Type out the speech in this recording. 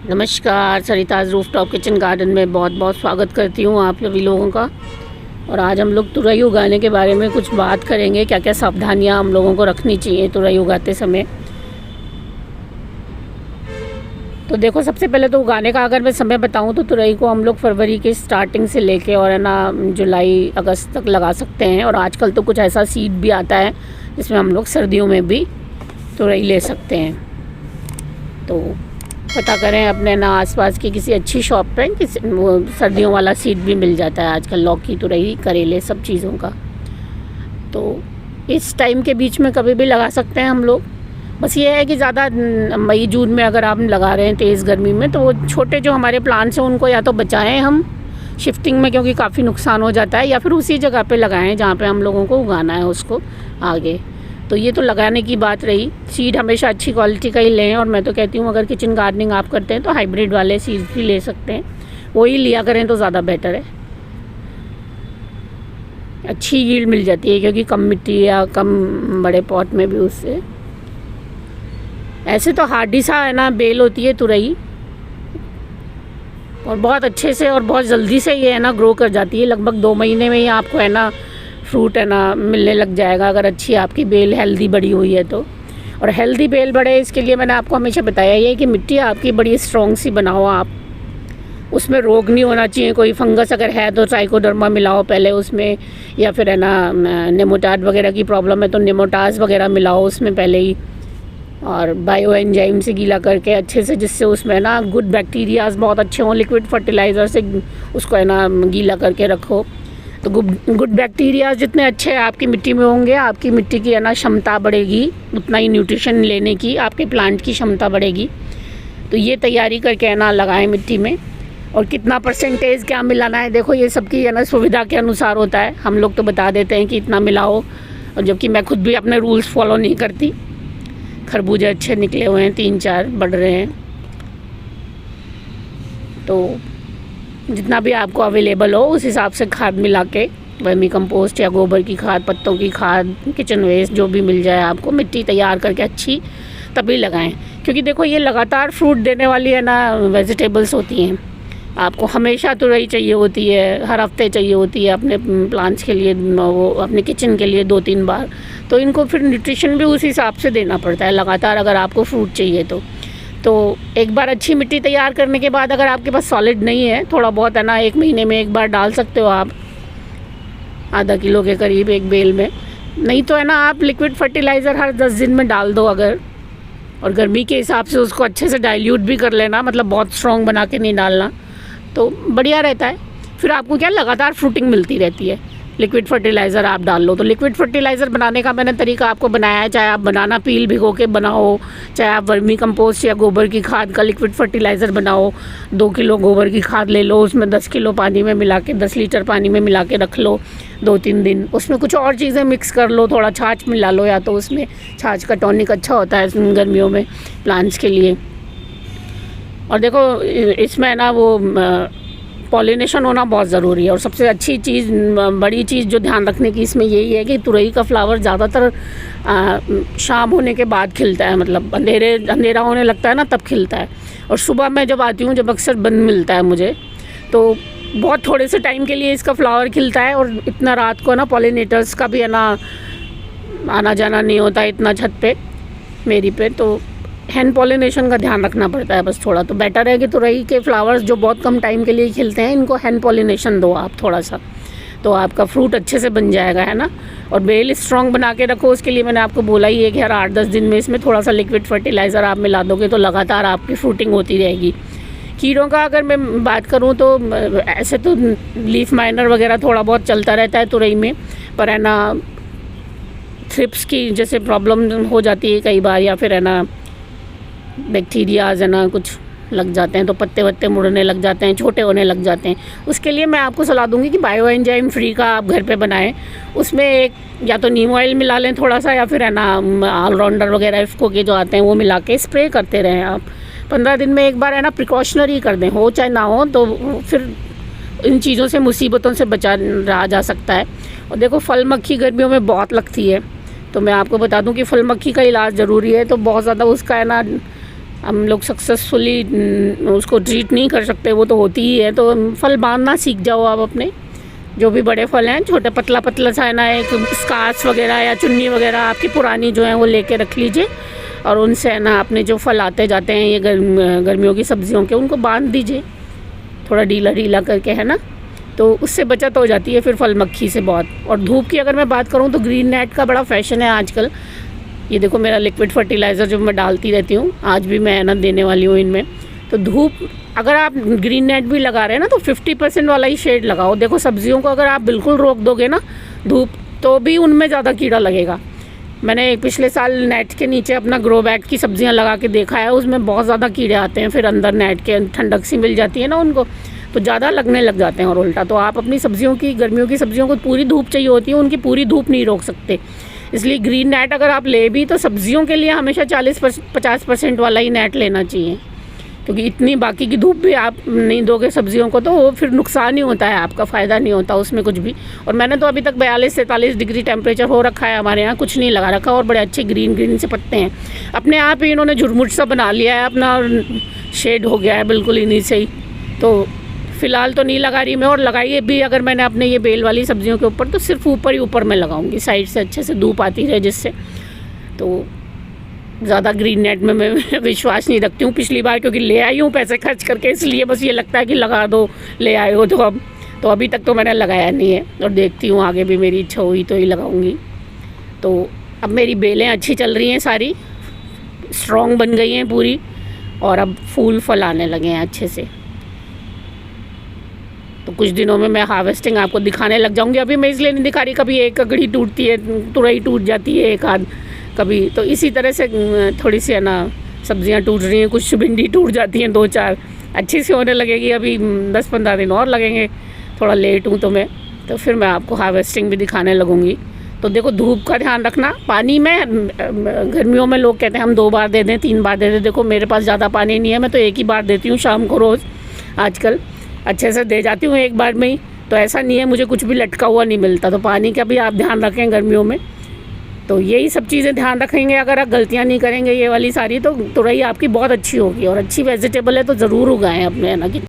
नमस्कार, Sarita's rooftop kitchen garden में बहुत बहुत स्वागत करती हूँ आप सभी लोगों का। और आज हम लोग तुरई उगाने के बारे में कुछ बात करेंगे, क्या क्या सावधानियाँ हम लोगों को रखनी चाहिए तुरई उगाते समय। तो देखो, सबसे पहले तो उगाने का अगर मैं समय बताऊँ तो तुरई को हम लोग फरवरी के स्टार्टिंग से लेके और है ना जुलाई अगस्त तक लगा सकते हैं। और आजकल तो कुछ ऐसा सीड भी आता है जिसमें हम लोग सर्दियों में भी तुरई ले सकते हैं। तो पता करें अपने ना आसपास की किसी अच्छी शॉप पे, किसी वो सर्दियों वाला सीड भी मिल जाता है आजकल, लौकी तुरई करेले सब चीज़ों का। तो इस टाइम के बीच में कभी भी लगा सकते हैं हम लोग। बस ये है कि ज़्यादा मई जून में अगर आप लगा रहे हैं तेज़ गर्मी में, तो वो छोटे जो हमारे प्लांट्स हैं उनको या तो बचाएं हम शिफ्टिंग में, क्योंकि काफ़ी नुकसान हो जाता है, या फिर उसी जगह पे लगाएं जहाँ पे हम लोगों को उगाना है उसको आगे। तो ये तो लगाने की बात रही। सीड हमेशा अच्छी क्वालिटी का ही लें, और मैं तो कहती हूँ अगर किचन गार्डनिंग आप करते हैं तो हाइब्रिड वाले सीड भी ले सकते हैं, वही लिया करें तो ज़्यादा बेटर है। अच्छी यील्ड मिल जाती है क्योंकि कम मिट्टी या कम बड़े पॉट में भी उससे। ऐसे तो हार्डी सा है ना बेल होती है तुरई, और बहुत अच्छे से और बहुत जल्दी से ये है ना ग्रो कर जाती है। लगभग 2 महीने में ही आपको है ना फ्रूट है ना मिलने लग जाएगा, अगर अच्छी आपकी बेल हेल्दी बड़ी हुई है तो। और हेल्दी बेल बढ़े इसके लिए मैंने आपको हमेशा बताया ये कि मिट्टी आपकी बड़ी स्ट्रॉन्ग सी बनाओ आप, उसमें रोग नहीं होना चाहिए। कोई फंगस अगर है तो ट्राइकोडर्मा मिलाओ पहले उसमें, या फिर है ना नेमोटाड वगैरह की प्रॉब्लम है तो नेमोटास वगैरह मिलाओ उसमें पहले ही, और बायो एंजाइम से गीला करके अच्छे से, जिससे उसमें ना गुड बैक्टीरियाज बहुत अच्छे हों। लिक्विड फर्टिलाइज़र से उसको है ना गीला करके रखो, तो गुड बैक्टीरियाज जितने अच्छे आपकी मिट्टी में होंगे, आपकी मिट्टी की है ना क्षमता बढ़ेगी, उतना ही न्यूट्रिशन लेने की आपके प्लांट की क्षमता बढ़ेगी। तो ये तैयारी करके है ना लगाएं मिट्टी में। और कितना परसेंटेज क्या मिलाना है, देखो ये सबकी है ना सुविधा के अनुसार होता है। हम लोग तो बता देते हैं कि इतना मिलाओ, और जबकि मैं खुद भी अपने रूल्स फॉलो नहीं करती। खरबूजे अच्छे निकले हुए हैं, 3-4 बढ़ रहे हैं। तो जितना भी आपको अवेलेबल हो उस हिसाब से खाद मिला के, वर्मी कंपोस्ट या गोबर की खाद, पत्तों की खाद, किचन वेस्ट जो भी मिल जाए आपको, मिट्टी तैयार करके अच्छी तभी लगाएं। क्योंकि देखो ये लगातार फ्रूट देने वाली है ना वेजिटेबल्स होती हैं। आपको हमेशा तुरई चाहिए होती है, हर हफ्ते चाहिए होती है अपने प्लांट्स के लिए, वो अपने किचन के लिए 2-3 बार। तो इनको फिर न्यूट्रिशन भी उस हिसाब से देना पड़ता है लगातार, अगर आपको फ्रूट चाहिए तो एक बार अच्छी मिट्टी तैयार करने के बाद अगर आपके पास सॉलिड नहीं है, थोड़ा बहुत है ना 1 महीने में एक बार डाल सकते हो आप, आधा किलो के करीब एक बेल में। नहीं तो है ना आप लिक्विड फर्टिलाइज़र हर 10 दिन में डाल दो अगर, और गर्मी के हिसाब से उसको अच्छे से डाइल्यूट भी कर लेना, मतलब बहुत स्ट्रॉन्ग बना के नहीं डालना, तो बढ़िया रहता है। फिर आपको क्या लगातार फ्रूटिंग मिलती रहती है। लिक्विड फर्टिलाइज़र आप डाल लो, तो लिक्विड फर्टिलाइज़र बनाने का मैंने तरीका आपको बनाया है। चाहे आप बनाना पील भिगो के बनाओ, चाहे आप वर्मी कंपोस्ट या गोबर की खाद का लिक्विड फर्टिलाइज़र बनाओ। 2 किलो गोबर की खाद ले लो, उसमें 10 किलो पानी में मिला के, 10 लीटर पानी में मिला के रख लो 2-3 दिन। उसमें कुछ और चीज़ें मिक्स कर लो, थोड़ा छाछ मिला लो, या तो उसमें छाछ का टॉनिक अच्छा होता है गर्मियों में प्लांट्स के लिए। और देखो इसमें ना वो पॉलिनेशन होना बहुत ज़रूरी है। और सबसे अच्छी चीज़, बड़ी चीज़ जो ध्यान रखने की इसमें यही है कि तुरई का फ्लावर ज़्यादातर शाम होने के बाद खिलता है, मतलब अंधेरा होने लगता है ना तब खिलता है। और सुबह मैं जब आती हूँ, जब अक्सर बंद मिलता है मुझे, तो बहुत थोड़े से टाइम के लिए इसका फ्लावर खिलता है। और इतना रात को ना पॉलिनेटर्स का भी है ना आना जाना नहीं होता इतना छत पे मेरी पे, तो हैंड पॉलिनेशन का ध्यान रखना पड़ता है बस थोड़ा। तो बेटर है कि तुरई के फ्लावर्स जो बहुत कम टाइम के लिए खिलते हैं, इनको हैंड पॉलिनेशन दो आप थोड़ा सा, तो आपका फ्रूट अच्छे से बन जाएगा, है ना। और बेल स्ट्रॉन्ग बना के रखो, उसके लिए मैंने आपको बोला ही है कि हर 8-10 दिन में इसमें थोड़ा सा लिक्विड फर्टिलाइज़र आप मिला दोगे तो लगातार आपकी फ्रूटिंग होती रहेगी। कीड़ों का अगर मैं बात करूँ तो ऐसे तो लीफ माइनर वगैरह थोड़ा बहुत चलता रहता है तुरई में, पर है ना थ्रिप्स की जैसे प्रॉब्लम हो जाती है कई बार, या फिर है ना बैक्टीरियाज है ना कुछ लग जाते हैं, तो पत्ते वत्ते मुड़ने लग जाते हैं, छोटे होने लग जाते हैं। उसके लिए मैं आपको सलाह दूंगी कि बायो एंजाइम फ्री का आप घर पे बनाएं। उसमें एक या तो नीम ऑयल मिला लें थोड़ा सा, या फिर है ना ऑलराउंडर वगैरह इफ़को के जो आते हैं वो मिला के स्प्रे करते रहें आप। 15 दिन में एक बार है ना प्रिकॉशनरी कर दें, हो चाहे ना हो, तो फिर इन चीज़ों से, मुसीबतों से बचा रहा जा सकता है। और देखो फल मक्खी गर्मियों में बहुत लगती है, तो मैं आपको बता दूं कि फल मक्खी का इलाज ज़रूरी है। तो बहुत ज़्यादा उसका है ना हम लोग सक्सेसफुली उसको ट्रीट नहीं कर सकते, वो तो होती ही है। तो फल बांधना सीख जाओ आप अपने, जो भी बड़े फल हैं, छोटे पतला पतला सा है ना, एक स्कार्स वगैरह या चुन्नी वगैरह आपकी पुरानी जो है वो लेके रख लीजिए, और उनसे है ना अपने जो फल आते जाते हैं ये गर्मियों की सब्जियों के, उनको बांध दीजिए थोड़ा ढीला ढीला करके, है ना। तो उससे बचत हो जाती है फिर फल मक्खी से बहुत। और धूप की अगर मैं बात करूँ तो ग्रीन नेट का बड़ा फैशन है आजकल। ये देखो मेरा लिक्विड फर्टिलाइज़र जो मैं डालती रहती हूँ, आज भी मैं ना देने वाली हूँ इनमें। तो धूप अगर आप ग्रीन नेट भी लगा रहे हैं ना तो 50% वाला ही शेड लगाओ। देखो सब्जियों को अगर आप बिल्कुल रोक दोगे ना धूप, तो भी उनमें ज़्यादा कीड़ा लगेगा। मैंने पिछले साल नेट के नीचे अपना ग्रो बैग की सब्जियां लगा के देखा है, उसमें बहुत ज़्यादा कीड़े आते हैं। फिर अंदर नेट के ठंडक सी मिल जाती है ना उनको, तो ज़्यादा लगने लग जाते हैं और उल्टा। तो आप अपनी सब्जियों की, गर्मियों की सब्जियों को पूरी धूप चाहिए होती है, उनकी पूरी धूप नहीं रोक सकते। इसलिए ग्रीन नेट अगर आप ले भी तो सब्जियों के लिए हमेशा 40-50% वाला ही नेट लेना चाहिए, क्योंकि इतनी बाकी की धूप भी आप नहीं दोगे सब्जियों को तो वो फिर नुकसान ही होता है, आपका फ़ायदा नहीं होता उसमें कुछ भी। और मैंने तो अभी तक 42-43 डिग्री टेम्परेचर हो रखा है हमारे यहाँ, कुछ नहीं लगा रखा, और बड़े अच्छे ग्रीन ग्रीन से पत्ते हैं। अपने आप ही इन्होंने झुरमुट सा बना लिया है, अपना शेड हो गया है बिल्कुल इन्हीं से ही। तो फ़िलहाल तो नहीं लगा रही मैं, और लगाई भी अगर मैंने अपने ये बेल वाली सब्जियों के ऊपर तो सिर्फ ऊपर ही ऊपर मैं लगाऊंगी, साइड से अच्छे से धूप आती रहे जिससे। तो ज़्यादा ग्रीन नेट में मैं विश्वास नहीं रखती हूँ। पिछली बार क्योंकि ले आई हूँ पैसे खर्च करके, इसलिए बस ये लगता है कि लगा दो, ले आए हो तो अब। तो अभी तक तो मैंने लगाया नहीं है, और देखती हूँ आगे भी मेरी इच्छा हुई तो ही लगाऊंगी। तो अब मेरी बेलें अच्छी चल रही हैं, सारी स्ट्रॉन्ग बन गई हैं पूरी, और अब फूल फल आने लगे हैं अच्छे से। तो कुछ दिनों में मैं हार्वेस्टिंग आपको दिखाने लग जाऊंगी। अभी मैं इसलिए नहीं दिखा रही, कभी एक ककड़ी टूटती है, तुरई टूट जाती है एक आध कभी, तो इसी तरह से थोड़ी सी है ना सब्जियां टूट रही हैं। कुछ भिंडी टूट जाती हैं 2-4, अच्छी सी होने लगेगी। अभी 10-15 दिन और लगेंगे, थोड़ा लेट हूँ तो मैं, तो फिर मैं आपको हार्वेस्टिंग भी दिखाने लगूँगी। तो देखो धूप का ध्यान रखना। पानी में गर्मियों में लोग कहते हैं हम 2 बार दे दें, 3 बार दे दें। देखो मेरे पास ज़्यादा पानी नहीं है, मैं तो 1 ही बार देती हूँ शाम को रोज़। आजकल अच्छे से दे जाती हूँ 1 बार में ही, तो ऐसा नहीं है मुझे कुछ भी लटका हुआ नहीं मिलता। तो पानी का भी आप ध्यान रखें गर्मियों में। तो यही सब चीज़ें ध्यान रखेंगे, अगर आप गलतियाँ नहीं करेंगे ये वाली सारी, तो तुरई आपकी बहुत अच्छी होगी। और अच्छी वेजिटेबल है तो ज़रूर उगाएं अपने, है ना कि